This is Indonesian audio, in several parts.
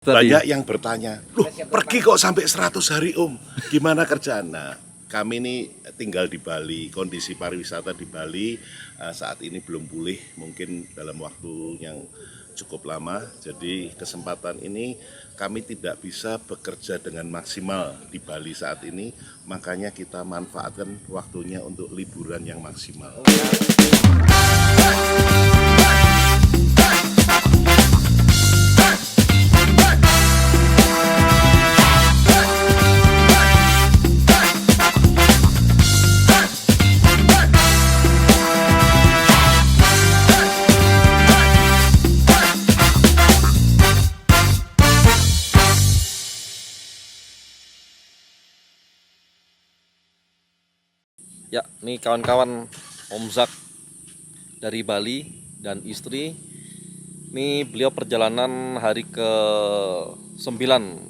Banyak yang bertanya, loh pergi kok sampai 100 hari Om, gimana kerjaan? Nah, kami ini tinggal di Bali, kondisi pariwisata di Bali saat ini belum pulih, mungkin dalam waktu yang cukup lama. Jadi kesempatan ini kami tidak bisa bekerja dengan maksimal di Bali saat ini, makanya kita manfaatkan waktunya untuk liburan yang maksimal. Ya, ini kawan-kawan Om Zak dari Bali dan istri. Ini beliau perjalanan hari ke-9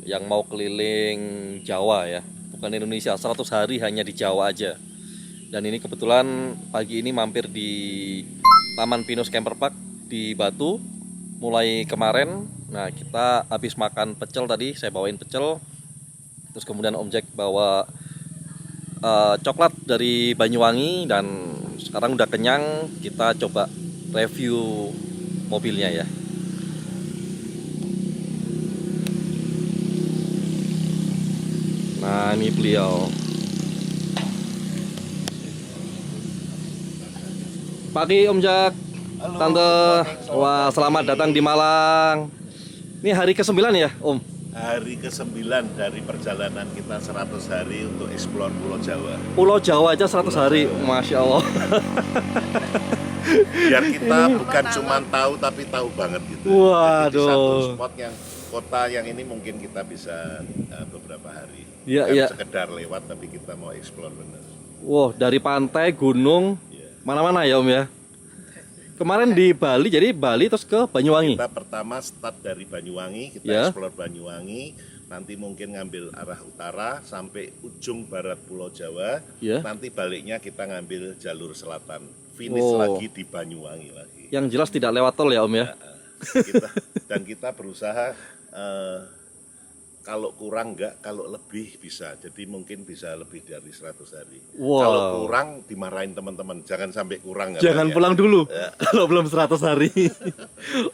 yang mau keliling Jawa ya. Bukan Indonesia, 100 hari hanya di Jawa aja. Dan ini kebetulan pagi ini mampir di Taman Pinus Camper Park di Batu mulai kemarin. Nah, kita habis makan pecel tadi, saya bawain pecel. Terus kemudian Om Jack bawa coklat dari Banyuwangi, dan sekarang udah kenyang, kita coba review mobilnya ya. Nah, ini beliau. Pagi Om Jack. Halo, Tante. Wah, selamat datang di Malang. Ini hari ke-9 ya Om? Hari ke-9 dari perjalanan kita 100 hari untuk eksplor Pulau Jawa. Pulau Jawa aja 100 hari, Masya Allah. Biar kita bukan cuma tahu tapi tahu banget gitu. Waduh. Jadi di satu spot yang kota yang ini mungkin kita bisa beberapa hari. Iya, Bukan iya. sekedar lewat tapi kita mau eksplor benar. Wow, dari pantai, gunung, Iya. mana-mana ya Om ya. Kemarin di Bali, jadi Bali terus ke Banyuwangi. Kita pertama start dari Banyuwangi, kita Ya. eksplor Banyuwangi, nanti mungkin ngambil arah utara sampai ujung barat Pulau Jawa, Ya. nanti baliknya kita ngambil jalur selatan, finish Oh. lagi di Banyuwangi lagi. Yang jelas tidak lewat tol ya Om ya. Dan kita berusaha kalau kurang enggak, kalau lebih bisa. Jadi mungkin bisa lebih dari 100 hari. Wow. Kalau kurang dimarahin teman-teman, jangan sampai kurang. Jangan katanya. pulang dulu kalau belum 100 hari.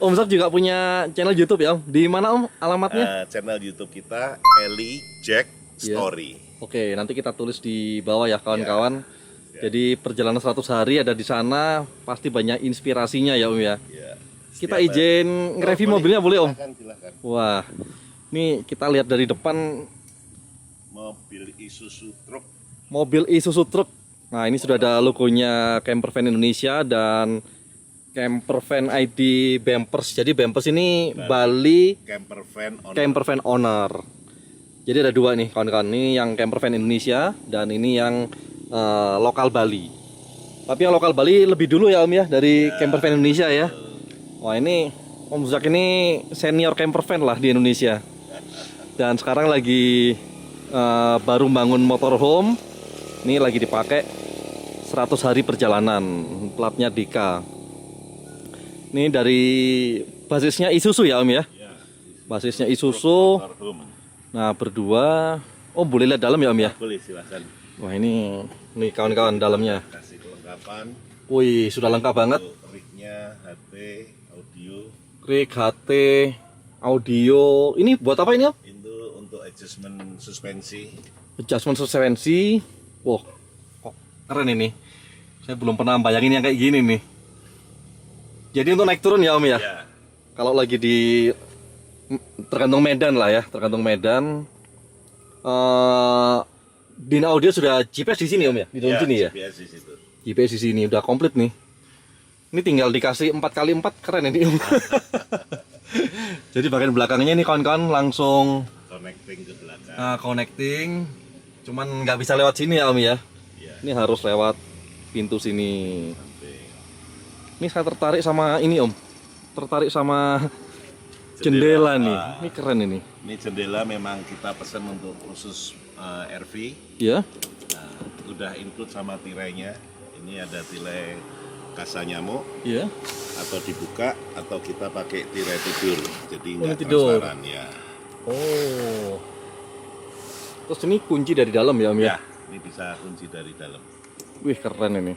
Om Zak juga punya channel YouTube ya Om. Di mana Om alamatnya? Channel YouTube kita Ellie Jack Iya. Story. Oke, nanti kita tulis di bawah ya kawan-kawan. Ya. Jadi perjalanan 100 hari ada di sana, pasti banyak inspirasinya ya Om ya. Ya. Kita izin nge-review mobilnya boleh Om? Silakan. Wah, ini kita lihat dari depan Mobil Isuzu Truk. mobil Isuzu Truk. Nah, ini sudah ada logonya Campervan Indonesia dan Campervan ID Bumpers. Jadi Bumpers ini Bali Campervan Owner. Jadi ada dua nih kawan-kawan. Ini yang Campervan Indonesia dan ini yang lokal Bali. Tapi yang lokal Bali lebih dulu ya Om ya dari Campervan Indonesia ya. Wah, ini Om Zak ini senior campervan lah di Indonesia. Dan sekarang lagi baru bangun motorhome. Ini lagi dipakai 100 hari perjalanan, platnya Dika. Ini dari basisnya Isuzu ya Om ya. Basisnya Isuzu. Nah, berdua. Oh, boleh lihat dalam ya Om ya. Boleh, silakan. Wah, ini nih kawan-kawan dalamnya. Kasih kelengkapan. Wih, sudah lengkap banget. Untuk rig-nya, HP, audio. Rig, HT, audio. Ini buat apa ini Om? Itu untuk adjustment suspensi. Adjustment suspensi. Wah, kok keren ini. Saya belum pernah bayangin yang kayak gini nih. Jadi untuk naik turun ya Om ya? Ya. Kalau lagi di tergantung medan lah ya, tergantung medan. Dina audio sudah GPS di sini Om ya? Di dalam sini ya? GPS di situ. GPS di sini udah komplit nih. Ini tinggal dikasih 4x4, keren ini Om. Jadi bagian belakangnya ini kawan-kawan langsung Connecting ke belakang. connecting. Cuman nggak bisa lewat sini ya Om ya? Ya. Ini harus lewat pintu sini. Sampai Ini saya tertarik sama ini Om. Tertarik sama jendela nih. Ini keren ini. Ini jendela memang kita pesan untuk khusus RV. Ya. Nah, udah include sama tirainya. Ini ada tirai kasa nyamuk, Iya. atau dibuka atau kita pakai tirai tidur. Jadi Oh, nggak tidur. transparan ya. Oh. Terus ini kunci dari dalam ya Om ya? Ya, ini bisa kunci dari dalam. Wih keren ini.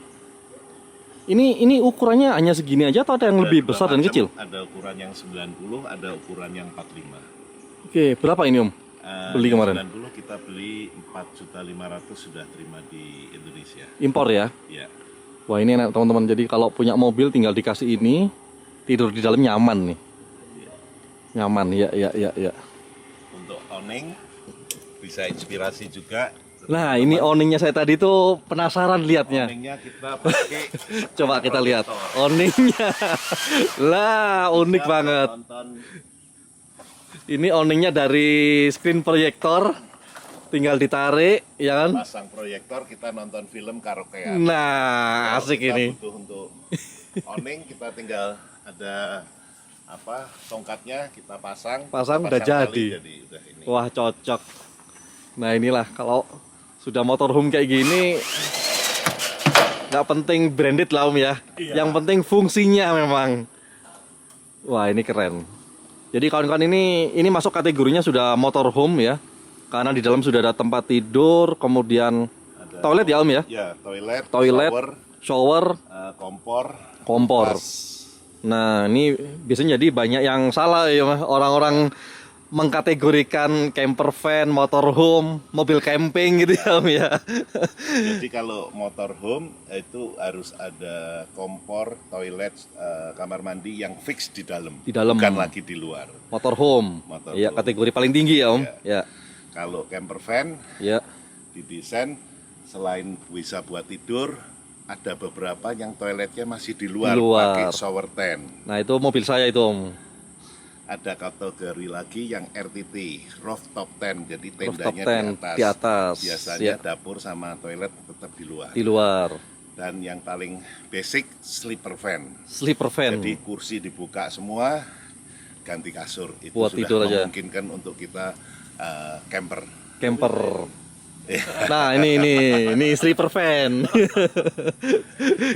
Ini ukurannya hanya segini aja atau ada yang lebih Dua besar dan macam, kecil? Ada ukuran yang 90, ada ukuran yang 45. Oke, berapa ini Om? Beli Yang kemarin? 90 kita beli 4.500.000 sudah terima di Indonesia. Impor ya? Ya. Wah ini enak teman-teman. Jadi kalau punya mobil tinggal dikasih ini, tidur di dalam nyaman nih. Nyaman, ya. Untuk awning bisa inspirasi juga. Nah ini awningnya saya tadi tuh penasaran liatnya. Awningnya kita pakai. Coba kita lihat awningnya. Lah unik Kita banget. Nonton Ini awningnya dari screen proyektor, tinggal ditarik, ya kan? pasang proyektor, kita nonton film karaokean. Nah asik Kita ini. butuh untuk awning, kita tinggal ada tongkatnya kita pasang. Pasang kita udah tali, jadi. udah ini. Wah cocok. Nah inilah kalau sudah motorhome kayak gini, nggak penting branded lah Om ya. Iya. Yang penting fungsinya memang. Wah ini keren. Jadi kawan-kawan ini masuk kategorinya sudah motorhome ya. Karena di dalam sudah ada tempat tidur, kemudian Ada toilet ya Om ya. Ya, toilet, Toilet, shower, shower, kompor. kompor. Nah ini biasanya jadi banyak yang salah ya orang-orang mengkategorikan camper van, motorhome, mobil camping gitu ya Om ya. Jadi kalau motorhome itu harus ada kompor, toilet, kamar mandi yang fix di dalam. Di dalam. Bukan lagi di luar. Motorhome. Motorhome. Ya kategori paling tinggi ya Om. Ya. Kalau camper van Ya. didesain selain bisa buat tidur, ada beberapa yang toiletnya masih di luar, Di luar. pakai shower tent. Nah itu mobil saya itu Om. Ada kategori lagi yang RTT, rooftop tent, jadi Rooftop tendanya tent di atas. Biasanya Ya. dapur sama toilet tetap di luar. Di luar. Dan yang paling basic sleeper van. Sleeper van. Jadi kursi dibuka semua, ganti kasur. Itu Buat sudah tidur aja. memungkinkan untuk kita camper. Camper. Nah ini sleeper van.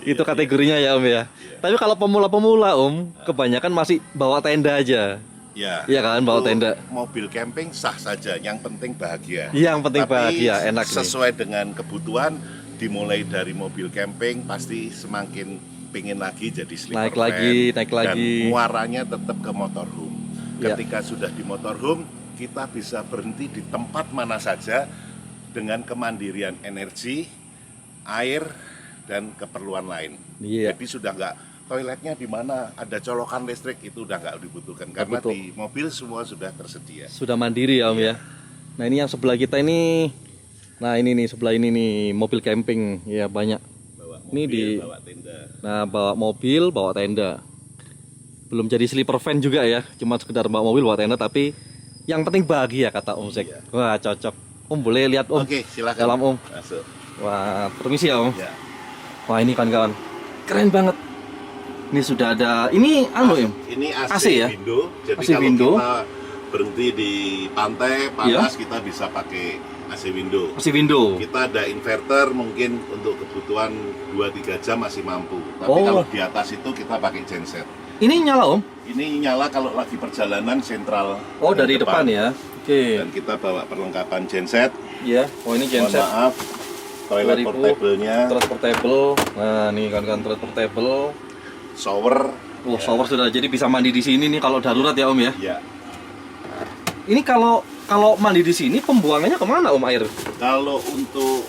Itu kategorinya ya Om ya. Tapi kalau pemula-pemula Om, kebanyakan masih bawa tenda aja. Ya. Iya kan, bawa Untuk tenda. Mobil camping sah saja, yang penting bahagia. Yang penting Tapi bahagia, enak nih. sesuai dengan kebutuhan, dimulai dari mobil camping pasti semakin pengen lagi jadi sleeper Naik van. lagi, naik lagi. Dan muaranya tetap ke motorhome. Ya. Ketika sudah di motorhome, kita bisa berhenti di tempat mana saja dengan kemandirian energi, air, dan keperluan lain. Iya. Jadi sudah nggak toiletnya di mana, ada colokan listrik, itu udah nggak dibutuhkan karena Betul. di mobil semua sudah tersedia. Sudah mandiri ya Om ya. Nah ini yang sebelah kita ini. Nah ini nih sebelah ini nih mobil camping ya banyak. Bawa Ini mobil, di- bawa tenda. Nah bawa mobil, bawa tenda. Belum jadi sleeper van juga ya. Cuma sekedar bawa mobil, bawa tenda. Tapi yang penting bahagia kata Om Zek. Iya. Wah cocok. Om boleh lihat Om. Oke, silakan. Dalam Om. Masuk. Wah permisi ya Om. Ya. Wah ini kawan-kawan. Keren banget. Ini sudah ada. Ini anu ya. Ini AC, AC ya? window. Jadi AC kalau window. kita berhenti di pantai panas, kita bisa pakai AC window. Masih window. Kita ada inverter mungkin untuk kebutuhan 2-3 jam masih mampu. Tapi Oh. kalau di atas itu kita pakai genset. Ini nyala Om. Ini nyala kalau lagi perjalanan sentral. Oh dari depan ya. Oke. Dan kita bawa perlengkapan genset. Iya. Oh ini Mohon genset. maaf, toilet 2000, portable-nya, Transportable. Nah nih kan transportable. shower. Wah shower sudah jadi bisa mandi di sini nih kalau darurat ya Om ya. Ya. Ini kalau mandi di sini pembuangannya kemana Om air? Kalau untuk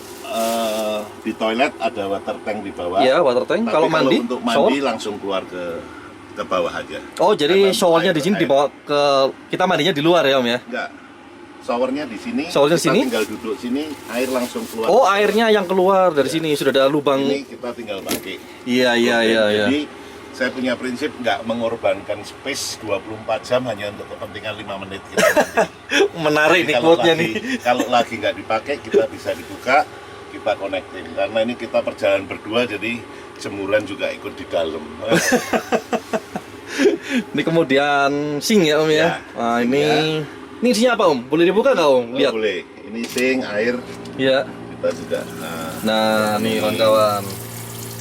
di toilet ada water tank di bawah. Iya water tank. Tapi Kalau mandi, untuk shower? mandi langsung keluar ke bawah aja. Oh jadi Karena showernya di sini air- dibawa ke kita mandinya di luar ya Om ya? Enggak. Showernya di sini. Showernya kita sini? tinggal duduk sini, air langsung keluar. Oh airnya yang keluar dari sini sudah ada lubang. Ini kita tinggal pakai. Iya iya iya. Iya. Jadi saya punya prinsip nggak mengorbankan space 24 jam hanya untuk kepentingan 5 menit kita mandi. Menarik Jadi nih quote-nya nih. Kalau lagi nggak dipakai, kita bisa dibuka, kita connecting. Karena ini kita perjalanan berdua, jadi jemuran juga ikut di dalam. Ini kemudian sink ya Om ya. Ya, Nah sink ini ya. ini isinya apa Om? Boleh dibuka nggak Om? Oh, Lihat. boleh. Ini sink, air, Iya. kita juga. Nah nih kawan-kawan.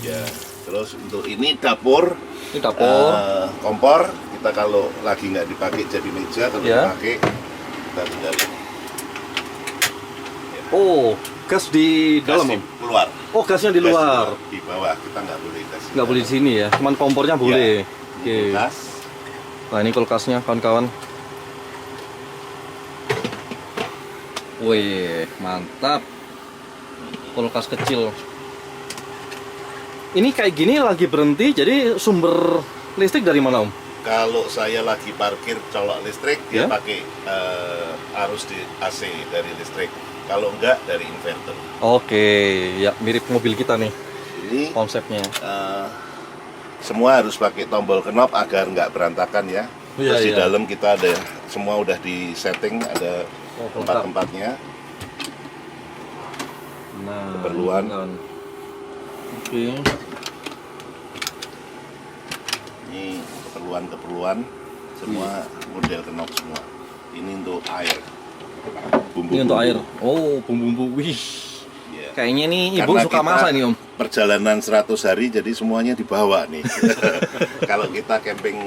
Ya. Terus untuk ini dapur, Ini dapur. kompor. Kita kalau lagi nggak dipakai jadi meja, kalau Ya. dipakai kita tinggal ini. Oh, gas di dalam, Gas Om? keluar. Oh, gasnya di Gas luar. Di bawah kita nggak boleh gas. Nggak boleh di sini ya, cuman kompornya boleh. Ini Oke. kulkas. Nah, ini kulkasnya, kawan-kawan. Wih, mantap. Kulkas kecil. Ini kayak gini lagi berhenti, jadi sumber listrik dari mana, Om? Kalau saya lagi parkir colok listrik, dia Ya? pakai arus di AC dari listrik. Kalau enggak dari inverter. Oke, ya mirip mobil kita nih Ini konsepnya. semua harus pakai tombol knob agar nggak berantakan ya. Iya, Terus di iya. dalam kita ada semua udah di setting, ada Oh, tempat-tempatnya. Nah, Keperluan. ini kan. Oke. Ini keperluan semua model knob semua. Ini untuk air. Bumbu. Ini untuk air. Oh, bumbu-bumbu. Wih. Ya. Kayaknya nih ibu Karena suka kita masak nih, Om. Perjalanan 100 hari jadi semuanya dibawa nih. Kalau kita camping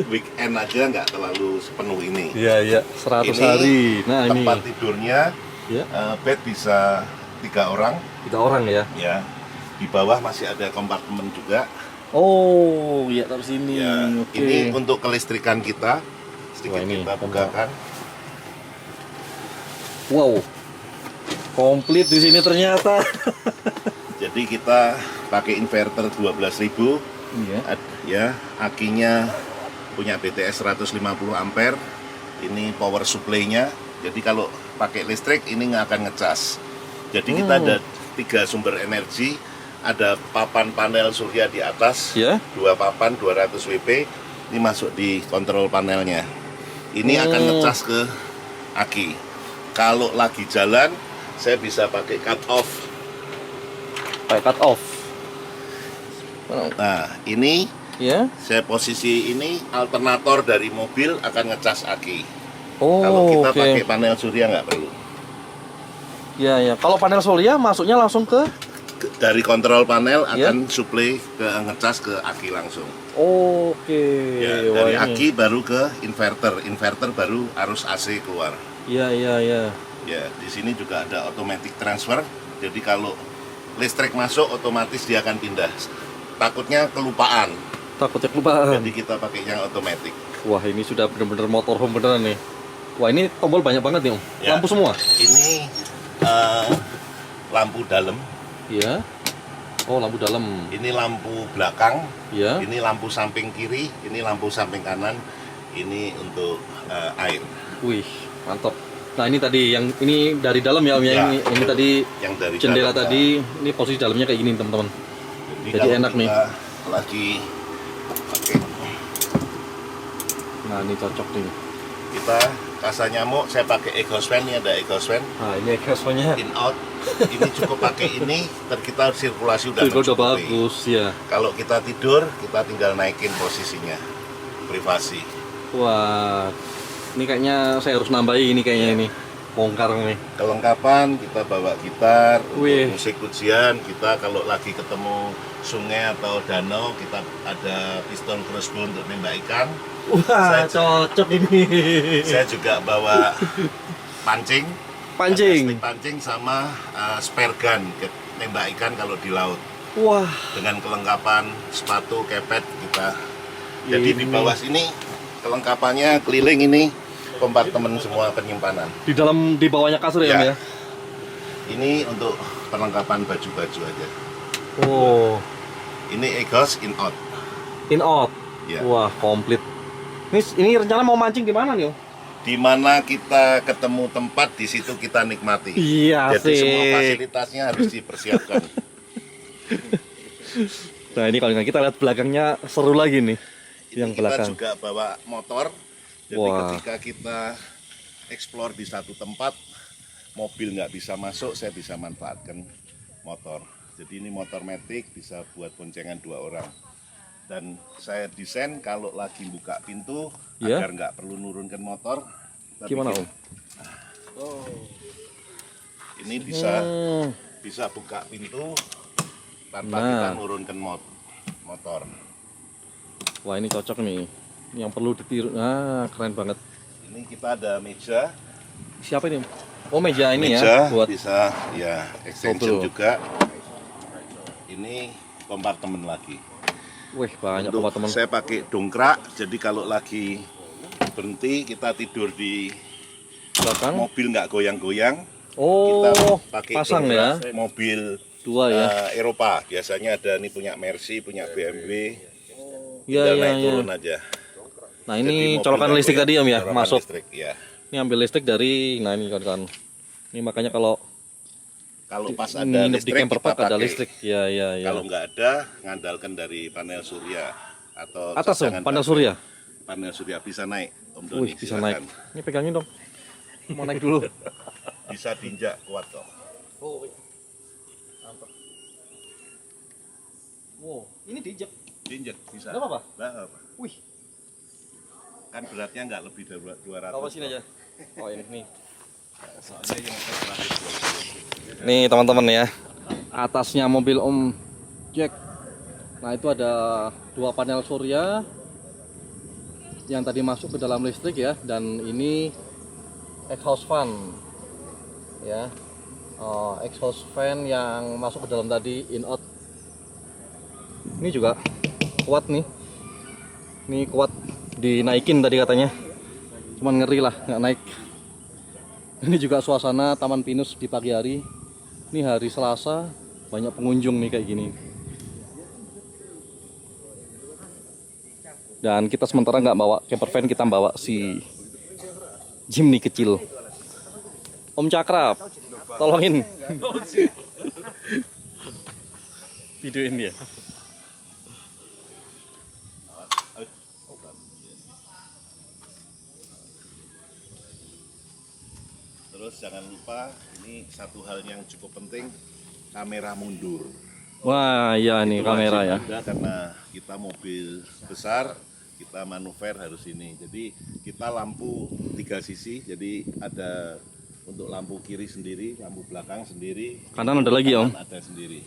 weekend aja nggak terlalu sepenuh ini. Iya, iya. 100 Ini hari. Nah, ini. Tempat tidurnya Ya, bed bisa 3 orang 3 orang ya. ya. Di bawah masih ada kompartemen juga. Oh, ya taruh sini. Ya, Oke. ini untuk kelistrikan kita. Sedikit Wah, ini kita bukakan. Wow. Komplit di sini ternyata. Jadi kita pakai inverter 12.000. Iya. Ya, akinya punya BTS 150 ampere. Ini power supply-nya. Jadi kalau pakai listrik ini nggak akan ngecas. Jadi kita ada 3 sumber energi. Ada papan panel surya di atas, Ya. 2 papan 200 WP. Ini masuk di kontrol panelnya. Ini akan ngecas ke aki. Kalau lagi jalan, saya bisa pakai cut off. Pakai cut off. Nah, ini Ya. saya posisi ini alternator dari mobil akan ngecas aki. Oh, Kalau kita oke. pakai panel surya nggak perlu. Ya, ya. Kalau panel surya masuknya langsung ke. Dari kontrol panel Ya. akan supply ke ngecas ke aki langsung. Oke. Ya, Wah, dari ini. aki baru ke inverter. Inverter baru arus AC keluar. Iya, iya, iya. Ya, di sini juga ada automatic transfer. Jadi kalau listrik masuk otomatis dia akan pindah. Takutnya kelupaan. Takutnya kelupaan. Jadi kita pakai yang otomatis. Wah, ini sudah benar-benar motorhome beneran nih. Wah, ini tombol banyak banget nih, Om. Ya. Lampu semua. Ini lampu dalam. Iya. Oh, lampu dalam. Ini lampu belakang. Iya. Ini lampu samping kiri. Ini lampu samping kanan. Ini untuk air. Wih, mantap. Nah, ini tadi yang ini dari dalam ya, Om ya. Ya, Ini tadi yang dari jendela dalam, tadi, ini posisi dalamnya kayak gini, teman-teman. Jadi kalau enak nih. kita lagi pakai, Nah, ini cocok nih. kita kasa nyamuk. Saya pakai exhaust fan. Ini ada exhaust fan. Nah, ini exhaust-nya. In out. Ini cukup pakai ini. Dan kita sirkulasi udah Udah mencukupi. bagus ya. Kalau kita tidur, kita tinggal naikin posisinya. Privasi. Wah, ini kayaknya saya harus nambahin ini kayaknya ini. Bongkar nih. Kelengkapan kita bawa gitar Wih. untuk musik pujian. Kita kalau lagi ketemu sungai atau danau, kita ada piston crossbow untuk nembak ikan. Wah, Saya- cocok ini. Saya juga bawa pancing. Pancing. Ada stick pancing sama spare gun ke nembak ikan kalau di laut. Wah, Dengan kelengkapan sepatu, kepet kita. Jadi di Ini. bawah sini kelengkapannya keliling ini kompartemen semua penyimpanan. di bawahnya kasur ya, Om Ya. ya. Ini untuk perlengkapan baju-baju aja. Oh, Ini exhaust in out. in out. Ya. Wah, komplit. Ini rencana mau mancing di mana nih, Om? Di mana kita ketemu tempat di situ kita nikmati. Iya, Jadi semua asik. fasilitasnya harus dipersiapkan. Nah, ini kalau kita lihat belakangnya seru lagi nih. Ini Yang kita belakang. juga bawa motor. Jadi Wah. ketika kita explore di satu tempat, mobil nggak bisa masuk, saya bisa manfaatkan motor. Jadi ini motor matic bisa buat boncengan 2 orang. Dan saya desain kalau lagi buka pintu Ya. agar nggak perlu nurunkan motor. kita Gimana, bikin- Om? Ini bisa Hmm. bisa buka pintu tanpa Nah. kita nurunkan motor. Wah, ini cocok nih. Yang perlu ditiru. Nah, keren banget. Ini Ini kita ada meja. Siapa ini? Oh, meja ini Meja ya buat bisa ya extension Betul. juga. Ini kompartemen lagi. wih banyak Untuk teman-teman. saya pakai dongkrak, jadi kalau lagi berhenti kita tidur di Belakang. mobil nggak goyang-goyang. Oh, Kita pakai pasang dongkrak, ya. mobil Dua ya. Eropa. Biasanya ada nih punya Mercy, punya BMW. Iya, Tinggal iya, naik iya. turun aja. Nah, Jadi ini mobil colokan nggak listrik goyang, tadi Om ya, colokan masuk. listrik, ya. Ini ambil listrik dari, nah ini kan. Ini makanya kalau Kalau pas ada nginep di listrik camper kita park ada pakai. listrik. Ya, ya, ya. Kalau nggak ada, ngandalkan dari panel surya atau Atas Om, cadangan panel baterai. surya. Panel surya bisa naik, Om Doni. Wih, bisa naik. silakan. Ini pegangin dong. Mau naik dulu. Bisa diinjak kuat kok. Oh, iya. Mantap. Wow, ini diinjak. Diinjak bisa. Nggak apa-apa? Nggak apa. Wih, Kan beratnya nggak lebih dari 200. bawa sini aja. Oh, ini nih. Soalnya yang saya terakhir 20. Nih teman-teman ya, atasnya mobil Om Jack. Nah itu ada dua panel surya yang tadi masuk ke dalam listrik ya, dan ini exhaust fan ya. Exhaust fan yang masuk ke dalam tadi in out. Ini juga kuat nih. Ini kuat dinaikin tadi katanya. Cuman ngeri lah nggak naik. Ini juga suasana Taman Pinus di pagi hari. Ini hari Selasa, banyak pengunjung nih kayak gini. Dan kita sementara nggak bawa camper van, kita bawa si Jimny kecil. Om Cakra, tolongin. Videoin dia. Terus jangan lupa, ini satu hal yang cukup penting, kamera mundur. Wah, iya nih Itu kamera wajib ya. ada karena kita mobil besar, kita manuver harus ini. Jadi kita lampu 3 sisi, jadi ada untuk lampu kiri sendiri, lampu belakang sendiri. Kanan ada lagi, Om. Kanan ada sendiri.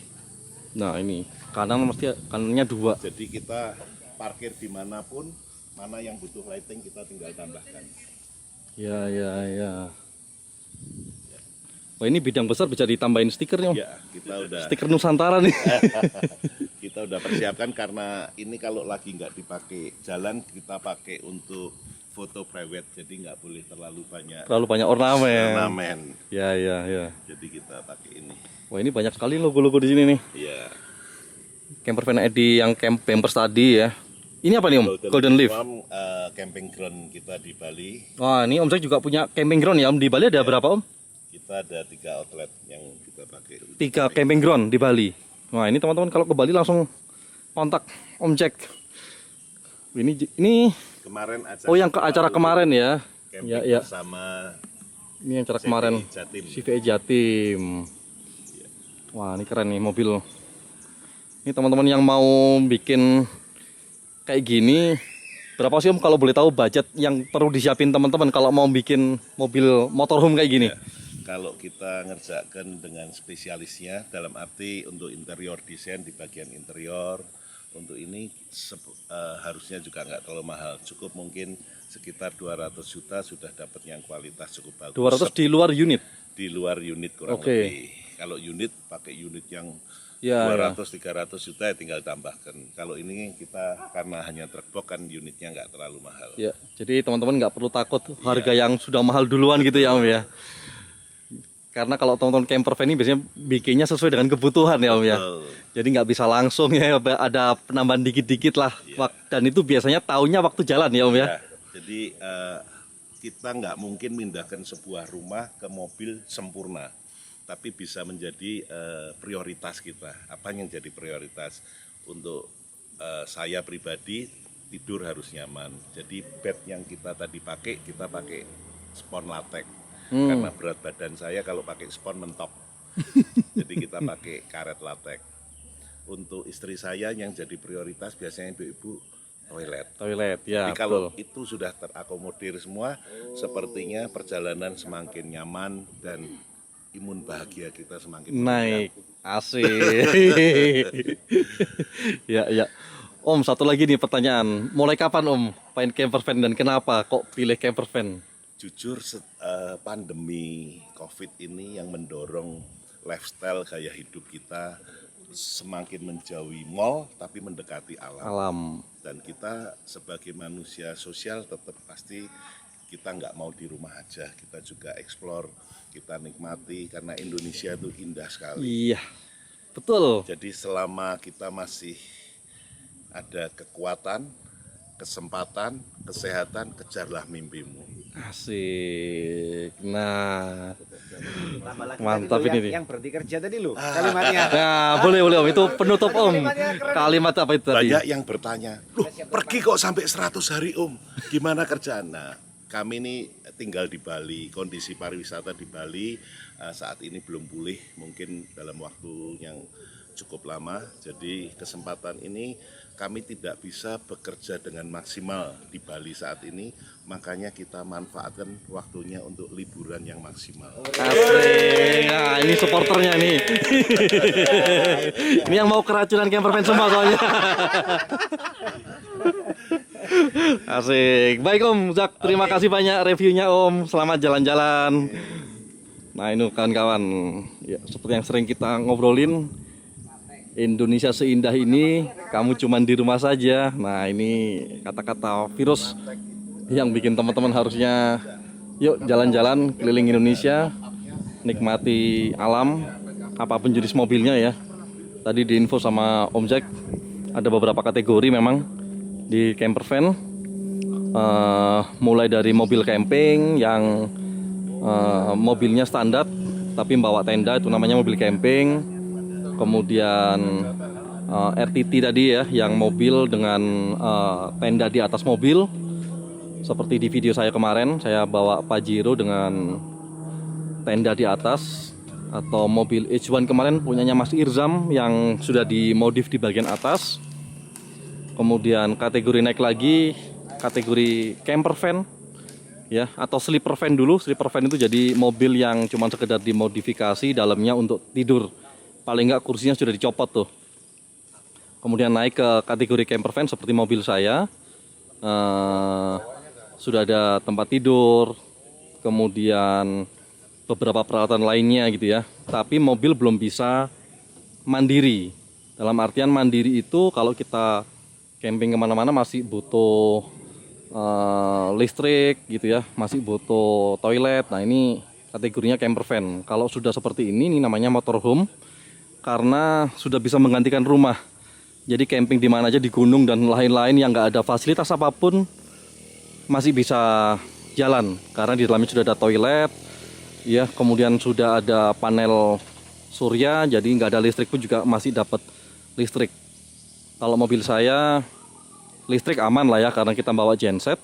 Nah ini kanan mesti kanannya dua. Jadi kita parkir dimanapun, mana yang butuh lighting kita tinggal tambahkan. Ya, ya, ya. Wah ini bidang besar bisa ditambahin stiker nih Om. Ya, kita udah Stiker Nusantara nih. kita udah persiapkan karena ini kalau lagi nggak dipakai jalan, kita pakai untuk foto private, jadi nggak boleh terlalu banyak Terlalu banyak ornamen. ornamen. Ya, ya, ya. Jadi kita pakai ini. Wah ini banyak sekali logo-logo di sini nih. Iya. Camper van ID yang camp Pampers tadi ya. Ini apa nih Om? Golden Leaf. Farm, camping ground kita di Bali. Wah ini Om Jack juga punya camping ground ya Om. Di Bali ada berapa Om? Kita ada 3 outlet yang kita pakai. 3 camping ground di Bali. Wah ini teman-teman kalau ke Bali langsung kontak Om Jack. Ini Kemarin acara oh yang ke acara kemarin ya. camping Ya, ya. bersama Ini yang acara kemarin. Jatim. CVI Jatim. Wah ini keren nih mobil. Ini teman-teman yang mau bikin kayak gini, berapa sih Om kalau boleh tahu budget yang perlu disiapin teman-teman kalau mau bikin mobil motorhome kayak gini? Ya, kalau kita ngerjakan dengan spesialisnya, dalam arti untuk interior desain di bagian interior, untuk ini harusnya juga nggak terlalu mahal, cukup mungkin sekitar 200 juta sudah dapat yang kualitas cukup bagus. 200 di luar unit. Di luar unit kurang Oke. lebih. Kalau unit pakai unit yang Ya, 200-300 juta ya tinggal tambahkan. Kalau ini kita karena hanya truk box kan unitnya nggak terlalu mahal. Ya, jadi teman-teman nggak perlu takut harga yang sudah mahal duluan gitu ya Om ya. Karena kalau teman-teman camper van ini biasanya bikinnya sesuai dengan kebutuhan ya Om ya. Betul. Jadi nggak bisa langsung ya, ada penambahan dikit-dikit lah. Dan itu biasanya taunya waktu jalan ya Om ya. Ya, jadi kita nggak mungkin mindahkan sebuah rumah ke mobil sempurna, tapi bisa menjadi prioritas kita. Apa yang jadi prioritas untuk saya pribadi, tidur harus nyaman. Jadi bed yang kita tadi pakai, kita pakai spon latex. Karena berat badan saya kalau pakai spon mentok. Jadi kita pakai karet latex. Untuk istri saya yang jadi prioritas biasanya ibu-ibu toilet. Toilet ya. Jadi kalau Betul. itu sudah terakomodir semua, sepertinya perjalanan semakin nyaman dan imun bahagia kita semakin Naik asik. Ya, ya. Om, satu lagi nih pertanyaan. Mulai kapan Om main camper van dan kenapa kok pilih camper van? Jujur pandemi COVID ini yang mendorong lifestyle gaya hidup kita semakin menjauhi mall tapi mendekati alam. Dan kita sebagai manusia sosial tetap pasti kita nggak mau di rumah aja, kita juga explore, kita nikmati karena Indonesia itu indah sekali. Iya, betul. Jadi selama kita masih ada kekuatan, kesempatan, kesehatan, kejarlah mimpimu. Asik. Nah, Tambah lagi mantap tadi lo ini. yang berhenti kerja tadi lo kalimatnya. Nah, boleh Om. Itu penutup Om. Kalimat apa itu tadi? Banyak yang bertanya, loh pergi kok sampai 100 hari Om, gimana kerjaan? Nah, kami ini tinggal di Bali, kondisi pariwisata di Bali saat ini belum pulih, mungkin dalam waktu yang cukup lama. Jadi kesempatan ini kami tidak bisa bekerja dengan maksimal di Bali saat ini, makanya kita manfaatkan waktunya untuk liburan yang maksimal. Asik. Nah, ini supporternya nih. Ini yang mau keracunan campervan semua soalnya. Asik. Baik Om Zak, terima kasih banyak reviewnya Om. Selamat jalan-jalan. Nah ini kawan-kawan, ya, seperti yang sering kita ngobrolin, Indonesia seindah ini, kamu cuman di rumah saja. Nah ini kata-kata virus yang bikin teman-teman harusnya yuk jalan-jalan keliling Indonesia, nikmati alam, apapun jenis mobilnya ya. Tadi diinfo sama Om Jack, ada beberapa kategori memang di campervan, mulai dari mobil camping yang mobilnya standar tapi bawa tenda, itu namanya mobil camping. Kemudian RTT tadi ya, yang mobil dengan tenda di atas mobil. Seperti di video saya kemarin, saya bawa Pajero dengan tenda di atas. Atau mobil H1 kemarin punyanya Mas Irzam yang sudah dimodif di bagian atas. Kemudian kategori naik lagi, kategori camper van ya, atau sleeper van dulu. Sleeper van itu jadi mobil yang cuma sekedar dimodifikasi dalamnya untuk tidur. Paling nggak kursinya sudah dicopot tuh. Kemudian naik ke kategori camper van seperti mobil saya, sudah ada tempat tidur, kemudian beberapa peralatan lainnya gitu ya. Tapi mobil belum bisa mandiri. Dalam artian mandiri itu kalau kita camping kemana-mana masih butuh listrik gitu ya, masih butuh toilet. Nah ini kategorinya camper van. Kalau sudah seperti ini namanya motorhome, karena sudah bisa menggantikan rumah. Jadi camping di mana aja, di gunung dan lain-lain yang nggak ada fasilitas apapun masih bisa jalan karena di dalamnya sudah ada toilet, ya, kemudian sudah ada panel surya, jadi nggak ada listrik pun juga masih dapat listrik. Kalau mobil saya listrik aman lah ya karena kita bawa genset.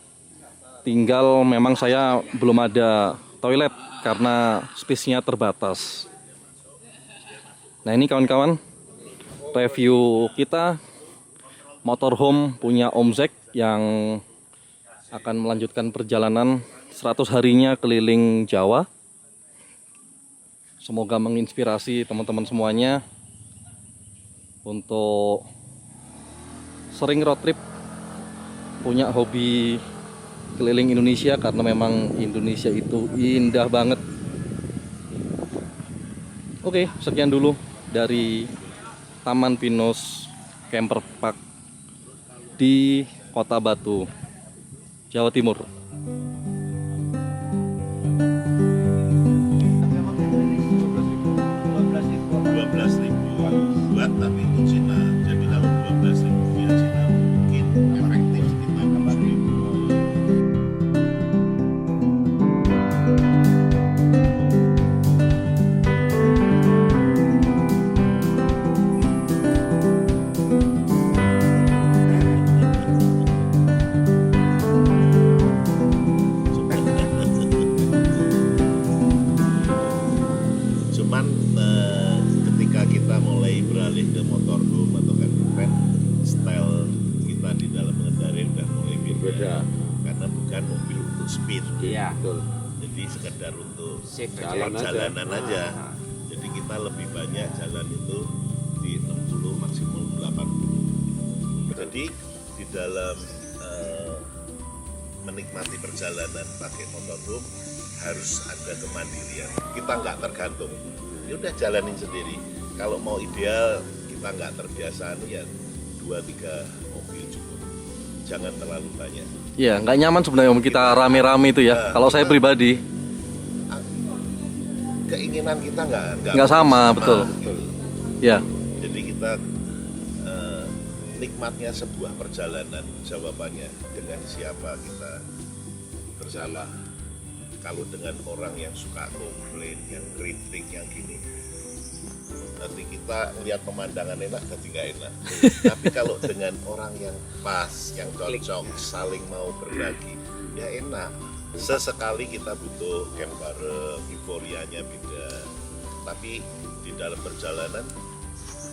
Tinggal memang saya belum ada toilet karena space-nya terbatas. Nah ini kawan-kawan, review kita motorhome punya Om Zack yang akan melanjutkan perjalanan 100 harinya keliling Jawa. Semoga menginspirasi teman-teman semuanya untuk sering road trip, punya hobi keliling Indonesia karena memang Indonesia itu indah banget. Oke, sekian dulu dari Taman Pinus Camper Park di Kota Batu, Jawa Timur. 12.000 buat tapi itu Cina. Jadi kalau 12.000 via Cina mungkin efektif sekitar 4.000. Cuman ketika kita mulai beralih ke motorhome atau campervan, style kita di dalam mengendarai udah mulai beda. Karena bukan mobil untuk speed. Iya. Jadi sekedar untuk Safe jalanan aja. Jadi kita lebih banyak jalan itu di 60 maksimum 80. Jadi di dalam menikmati perjalanan pakai motorhome harus ada kemandirian. Kita nggak tergantung. Ya udah jalanin sendiri. Kalau mau ideal, kita nggak terbiasa, ya 2-3 mobil cukup. Jangan terlalu banyak. Iya, nggak nyaman sebenarnya Om kita rame-rame itu ya. Kalau saya pribadi Keinginan kita nggak sama, betul. gitu. Ya. Jadi kita nikmatnya sebuah perjalanan, jawabannya dengan siapa kita bersama. Kalau dengan orang yang suka komplain, yang kritik, yang gini, nanti kita lihat pemandangan enak jadi nggak enak. Tapi kalau dengan orang yang pas, yang cocok, saling mau berbagi, ya enak. Sesekali kita butuh camp bareng, euforianya beda. Tapi di dalam perjalanan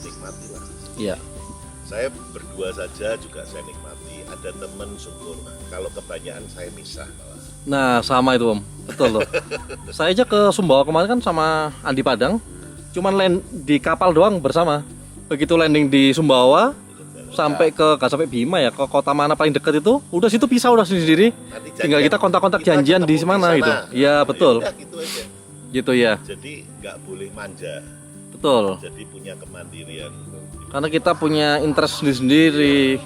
nikmatilah. Iya. Saya berdua saja juga saya nikmati. Ada teman syukur. Kalau kebanyakan saya misah malah. Nah, sama itu Om. Betul loh. Saya aja ke Sumbawa kemarin kan sama Andi Padang. Cuman land di kapal doang bersama. Begitu landing di Sumbawa sampai ke sampai Bima ya, ke kota mana paling dekat itu, udah situ pisah udah sendiri. Tinggal kita kontak-kontak janjian di mana gitu. Iya, betul. Ya udah, gitu aja. Gitu ya. Jadi nggak boleh manja. Betul. Jadi punya kemandirian. Karena kita punya interest sendiri.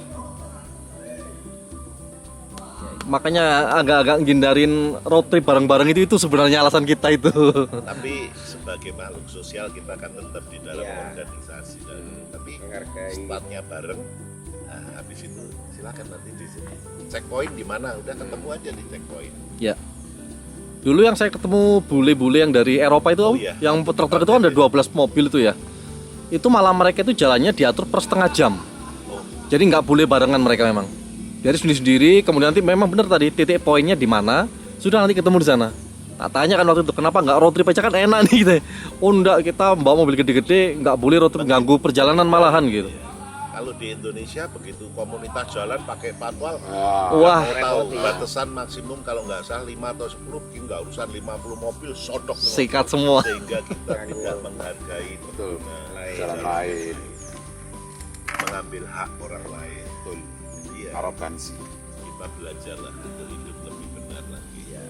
Makanya agak-agak ngindarin road trip bareng-bareng itu sebenarnya alasan kita itu. Tapi sebagai makhluk sosial kita akan tetap di dalam organisasi dan tapi startnya bareng. Nah, habis itu silakan nanti di sini. Checkpoint di mana? Udah ketemu aja di checkpoint. Ya. Dulu yang saya ketemu bule-bule yang dari Eropa itu Om, iya. yang truk-truk itu kan ada 12 mobil itu ya. Itu malah mereka itu jalannya diatur per setengah jam. Oh, Jadi nggak boleh barengan mereka memang. Jadi sendiri-sendiri, kemudian nanti memang benar tadi titik poinnya di mana, sudah nanti ketemu di sana. Tak tanya kan waktu itu, kenapa nggak road trip aja kan enak nih gitu. Oh enggak, kita bawa mobil gede-gede, nggak boleh road trip, ganggu perjalanan malahan gitu. kalau di Indonesia begitu komunitas jalan pakai patwal, Wah, tahu batasan maksimum kalau nggak salah 5 atau 10, mungkin nggak urusan 50 mobil sodok semua. sikat semua. Sehingga kita tidak menghargai jalan lain, mengambil hak orang lain. betul. Iya, Arogansi. kita belajarlah untuk hidup lebih benar lagi. Iya.